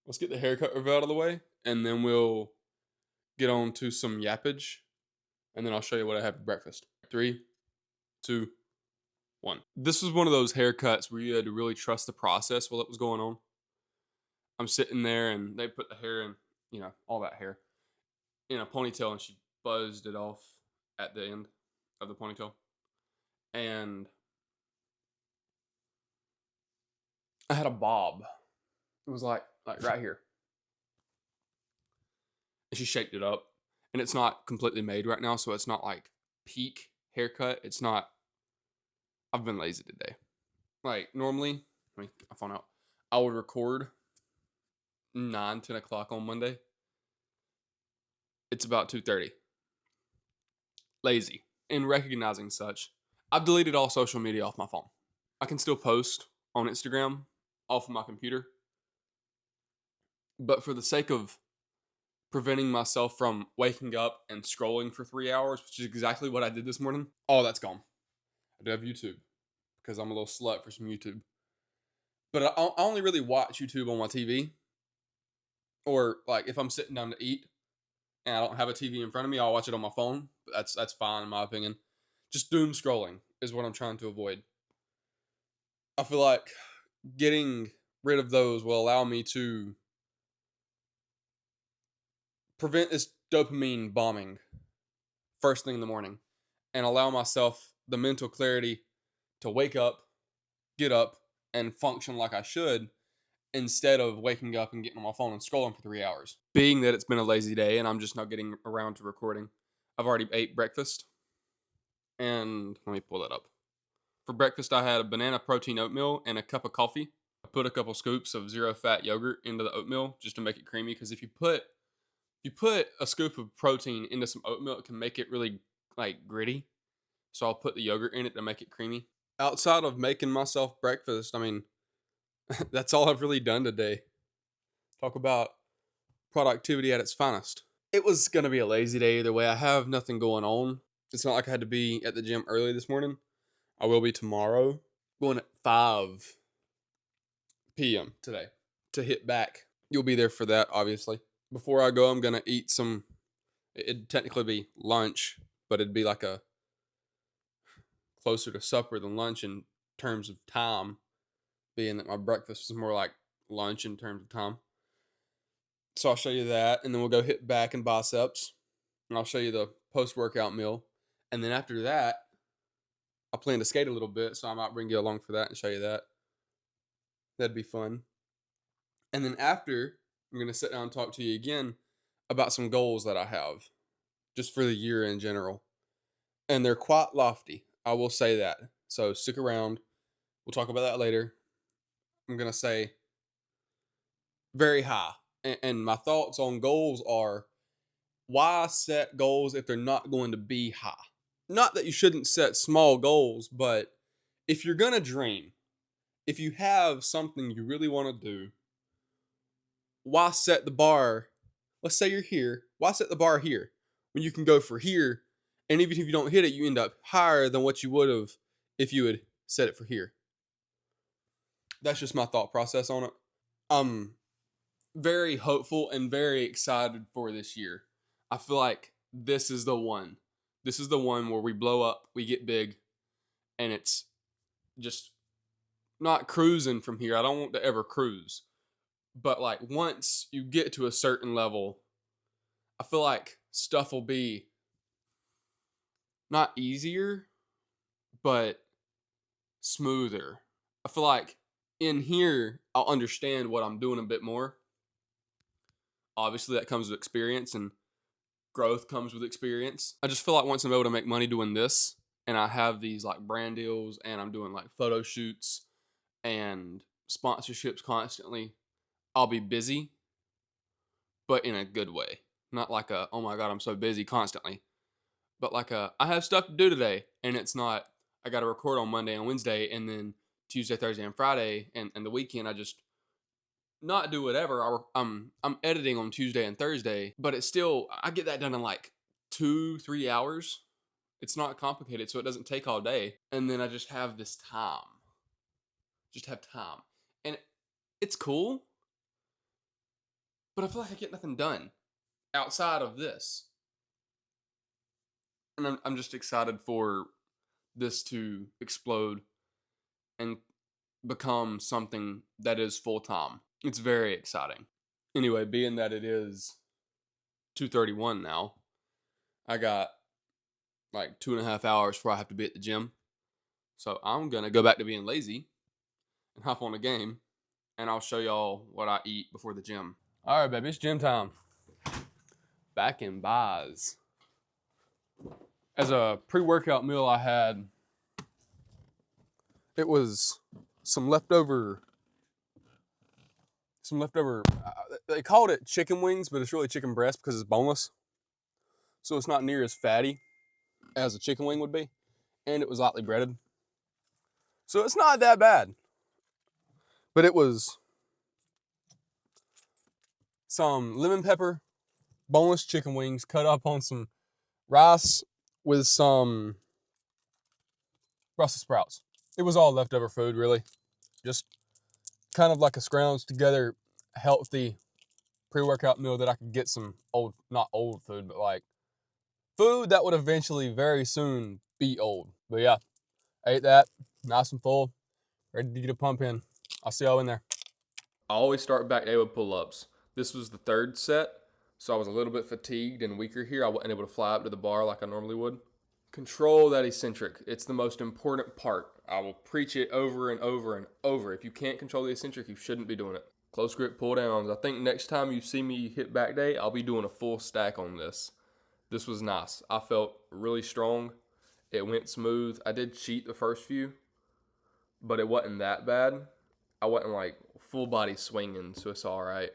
let's get the haircut review out of the way, and then we'll get on to some yappage, and then I'll show you what I had for breakfast. Three, two, one. This was one of those haircuts where you had to really trust the process while it was going on. I'm sitting there, and they put the hair in, all that hair in a ponytail, and she buzzed it off at the end of the ponytail. And I had a bob. It was like right here. And she shaped it up. And it's not completely made right now, so it's not like peak haircut. It's not. I've been lazy today. Like normally, I found out I would record 9, 10 o'clock on Monday. It's about 2:30. Lazy. In recognizing such, I've deleted all social media off my phone. I can still post on Instagram off of my computer. But for the sake of preventing myself from waking up and scrolling for 3 hours, which is exactly what I did this morning, all that's gone. I do have YouTube because I'm a little slut for some YouTube. But I only really watch YouTube on my TV, or like if I'm sitting down to eat and I don't have a TV in front of me, I'll watch it on my phone. But that's fine in my opinion. Just doom scrolling is what I'm trying to avoid. I feel like getting rid of those will allow me to prevent this dopamine bombing first thing in the morning and allow myself the mental clarity to wake up, get up, and function like I should instead of waking up and getting on my phone and scrolling for 3 hours. Being that it's been a lazy day and I'm just not getting around to recording, I've already ate breakfast. And let me pull that up. For breakfast, I had a banana protein oatmeal and a cup of coffee. I put a couple scoops of zero fat yogurt into the oatmeal just to make it creamy. Because if you put a scoop of protein into some oatmeal, it can make it really like gritty. So I'll put the yogurt in it to make it creamy. Outside of making myself breakfast, I mean, that's all I've really done today. Talk about productivity at its finest. It was going to be a lazy day either way. I have nothing going on. It's not like I had to be at the gym early this morning. I will be tomorrow. Going at 5 p.m. today to hit back. You'll be there for that, obviously. Before I go, I'm going to eat some. It'd technically be lunch, but it'd be like a closer to supper than lunch in terms of time, being that my breakfast is more like lunch in terms of time. So I'll show you that, and then we'll go hit back and biceps, and I'll show you the post-workout meal. And then after that, I plan to skate a little bit, so I might bring you along for that and show you that. That'd be fun. And then after, I'm going to sit down and talk to you again about some goals that I have just for the year in general. And they're quite lofty. I will say that. So stick around. We'll talk about that later. I'm going to say very high. And my thoughts on goals are, why set goals if they're not going to be high? Not that you shouldn't set small goals, but if you're going to dream, if you have something you really want to do, why set the bar? Let's say you're here. Why set the bar here when you can go for here? And even if you don't hit it, you end up higher than what you would have if you had set it for here. That's just my thought process on it. I'm very hopeful and very excited for this year. I feel like this is the one. This is the one where we blow up, we get big, and it's just not cruising from here. I don't want to ever cruise. But like once you get to a certain level, I feel like stuff will be not easier, but smoother. I feel like in here, I'll understand what I'm doing a bit more. Obviously, that comes with experience, and growth comes with experience. I just feel like once I'm able to make money doing this, and I have these like brand deals, and I'm doing like photo shoots and sponsorships constantly, I'll be busy, but in a good way. Not like a, oh my God, I'm so busy constantly. But like a, I have stuff to do today. And it's not, I got to record on Monday and Wednesday, and then Tuesday, Thursday, and Friday, and the weekend I just not do whatever. I'm editing on Tuesday and Thursday, but it's still, I get that done in like 2, 3 hours. It's not complicated, so it doesn't take all day. And then I just have this time. Just have time. And it's cool. But I feel like I get nothing done outside of this. And I'm just excited for this to explode and become something that is full time. It's very exciting. Anyway, being that it is 2:31 now, I got like 2.5 hours before I have to be at the gym. So I'm gonna go back to being lazy and hop on a game, and I'll show y'all what I eat before the gym. All right, baby, it's gym time. Back in buys. As a pre-workout meal, I had it was some leftover. They called it chicken wings, but it's really chicken breast because it's boneless. So it's not near as fatty as a chicken wing would be, and it was lightly breaded. So it's not that bad. But it was some lemon pepper, boneless chicken wings cut up on some rice with some Brussels sprouts. It was all leftover food, really. Just kind of like a scrounged together healthy pre-workout meal that I could get some old, not old food, but like food that would eventually very soon be old. But yeah, I ate that, nice and full, ready to get a pump in. I'll see y'all in there. I always start back day with pull-ups. This was the third set, so I was a little bit fatigued and weaker here. I wasn't able to fly up to the bar like I normally would. Control that eccentric. It's the most important part. I will preach it over and over and over. If you can't control the eccentric, you shouldn't be doing it. Close grip pull downs. I think next time you see me hit back day, I'll be doing a full stack on this. This was nice. I felt really strong. It went smooth. I did cheat the first few, but it wasn't that bad. I wasn't like full body swinging, so it's all right.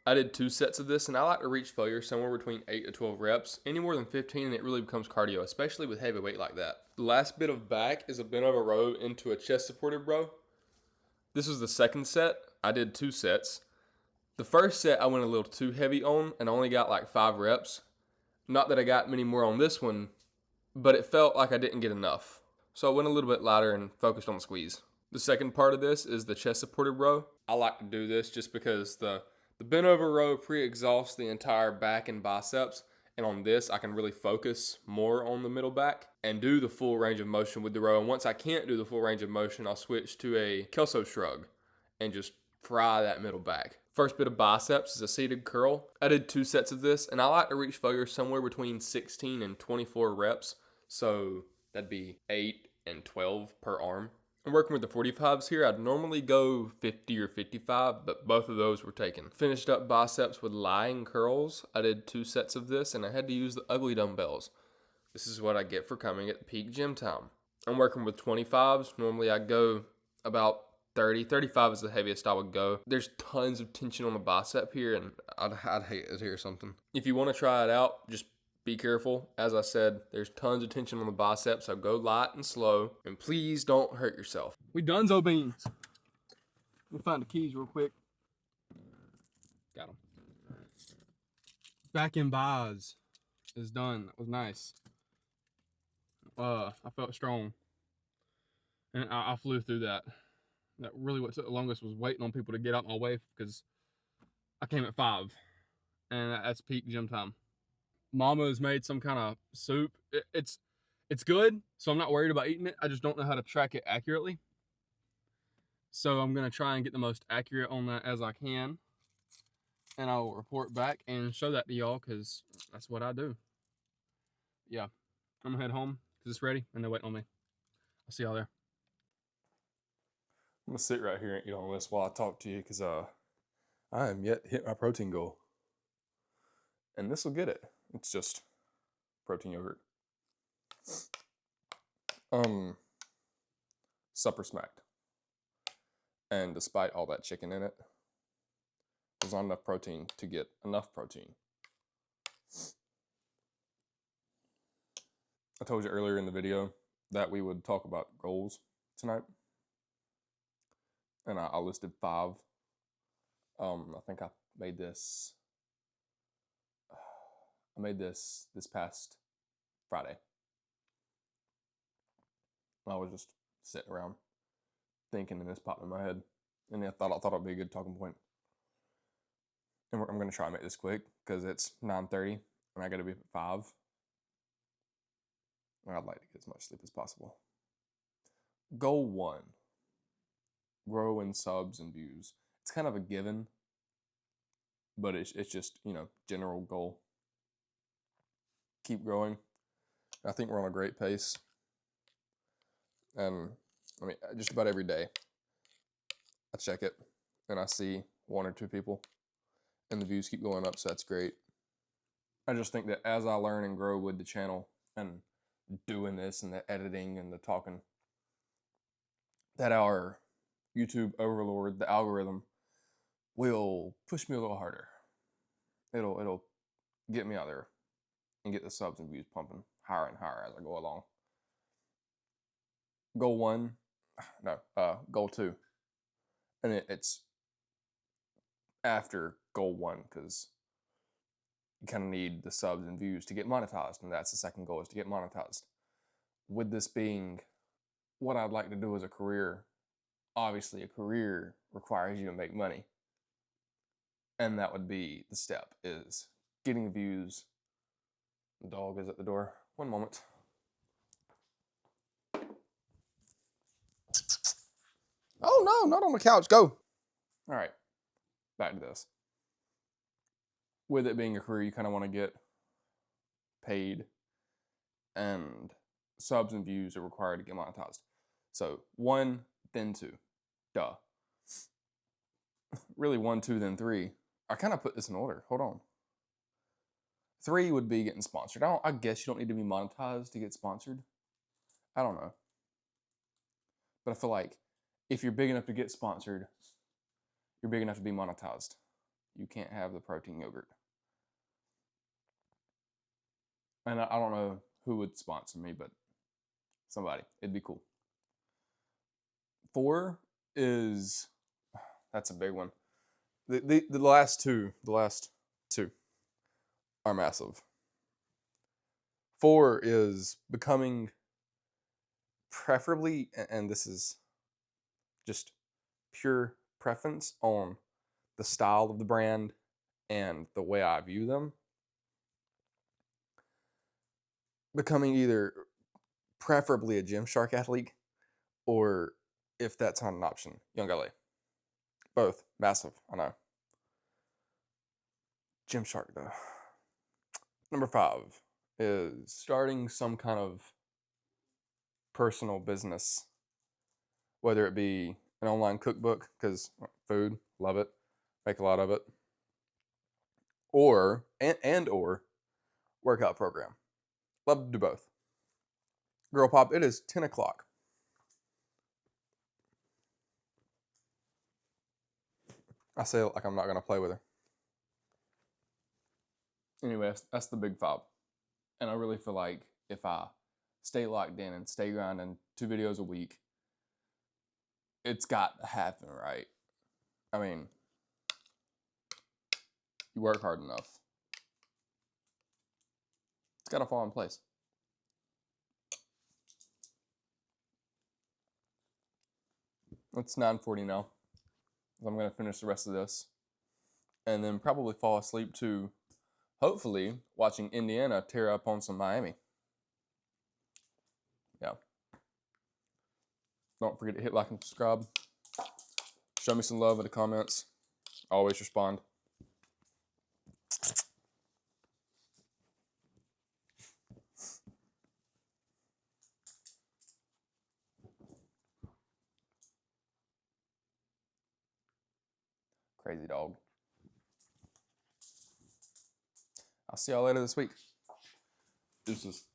I did 2 sets of this, and I like to reach failure somewhere between 8 to 12 reps. Any more than 15, and it really becomes cardio, especially with heavy weight like that. The last bit of back is a bent over row into a chest supported row. This was the second set. I did 2 sets. The first set I went a little too heavy on and only got like 5 reps. Not that I got many more on this one, but it felt like I didn't get enough. So I went a little bit lighter and focused on the squeeze. The second part of this is the chest supported row. I like to do this just because the bent over row pre-exhausts the entire back and biceps. And on this, I can really focus more on the middle back and do the full range of motion with the row. And once I can't do the full range of motion, I'll switch to a Kelso shrug and just fry that middle back. First bit of biceps is a seated curl. I did 2 sets of this, and I like to reach failure somewhere between 16 and 24 reps. So that'd be 8 and 12 per arm. I'm working with the 45s here. I'd normally go 50 or 55, but both of those were taken. Finished up biceps with lying curls. I did 2 sets of this, and I had to use the ugly dumbbells. This is what I get for coming at peak gym time. I'm working with 25s. Normally I go about 30. 35 is the heaviest I would go. There's tons of tension on the bicep here, and I'd hate to hear something. If you want to try it out, just be careful. As I said, there's tons of tension on the biceps, so go light and slow, and please don't hurt yourself. We donezo beans. Let me find the keys real quick. Got them. Back in buys is done. That was nice. I felt strong, and I flew through that. That really what took the longest was waiting on people to get out my way because I came at 5, and that's peak gym time. Mama's made some kind of soup. It's good, so I'm not worried about eating it. I just don't know how to track it accurately. So I'm gonna try and get the most accurate on that as I can, and I'll report back and show that to y'all because that's what I do. Yeah, I'm gonna head home because it's ready and they're waiting on me. I'll see y'all there. I'm gonna sit right here and eat on this while I talk to you because I am yet to hit my protein goal, and this will get it. It's just protein yogurt. Supper smacked, and despite all that chicken in it, there's not enough protein to get enough protein. I told you earlier in the video that we would talk about goals tonight, and I listed 5. I think I made this. I made this past Friday. I was just sitting around thinking, and this popped in my head, and I thought it'd be a good talking point. And I'm going to try and make this quick because it's 9:30 and I got to be up at 5. And I'd like to get as much sleep as possible. Goal 1, grow in subs and views. It's kind of a given, but it's just, general goal. Keep growing. I think we're on a great pace. And just about every day, I check it and I see 1 or 2 people, and the views keep going up, so that's great. I just think that as I learn and grow with the channel and doing this and the editing and the talking, that our YouTube overlord, the algorithm, will push me a little harder. It'll get me out there and get the subs and views pumping higher and higher as I go along. Goal 2. And it's after goal 1 because you kind of need the subs and views to get monetized, and that's the second goal, is to get monetized. With this being what I'd like to do as a career, obviously a career requires you to make money. And that would be the step, is getting views. The dog is at the door. One moment. Oh no, not on the couch. Go. All right, back to this. With it being a career, you kind of want to get paid, and subs and views are required to get monetized. So 1, then 2. Duh. Really 1, 2, then 3. I kind of put this in order. Hold on. 3 would be getting sponsored. I guess you don't need to be monetized to get sponsored. I don't know. But I feel like if you're big enough to get sponsored, you're big enough to be monetized. You can't have the protein yogurt. And I don't know who would sponsor me, but somebody. It'd be cool. 4 is, that's a big one. The last two are massive. 4 is becoming, preferably, and this is just pure preference on the style of the brand and the way I view them, becoming either preferably a Gymshark athlete, or if that's not an option, Young LA. Both massive, I know. Gymshark though. Number 5 is starting some kind of personal business, whether it be an online cookbook, because food, love it, make a lot of it, or workout program. Love to do both. Girl Pop, it is 10 o'clock. I say it like I'm not going to play with her. Anyway, that's the big 5. And I really feel like if I stay locked in and stay grinding 2 videos a week, it's got to happen, right? I mean, you work hard enough. It's got to fall in place. It's 9:40 now. I'm going to finish the rest of this and then probably fall asleep to, hopefully, watching Indiana tear up on some Miami. Yeah. Don't forget to hit like and subscribe. Show me some love in the comments. Always respond. Crazy dog. I'll see y'all later this week. Deuces.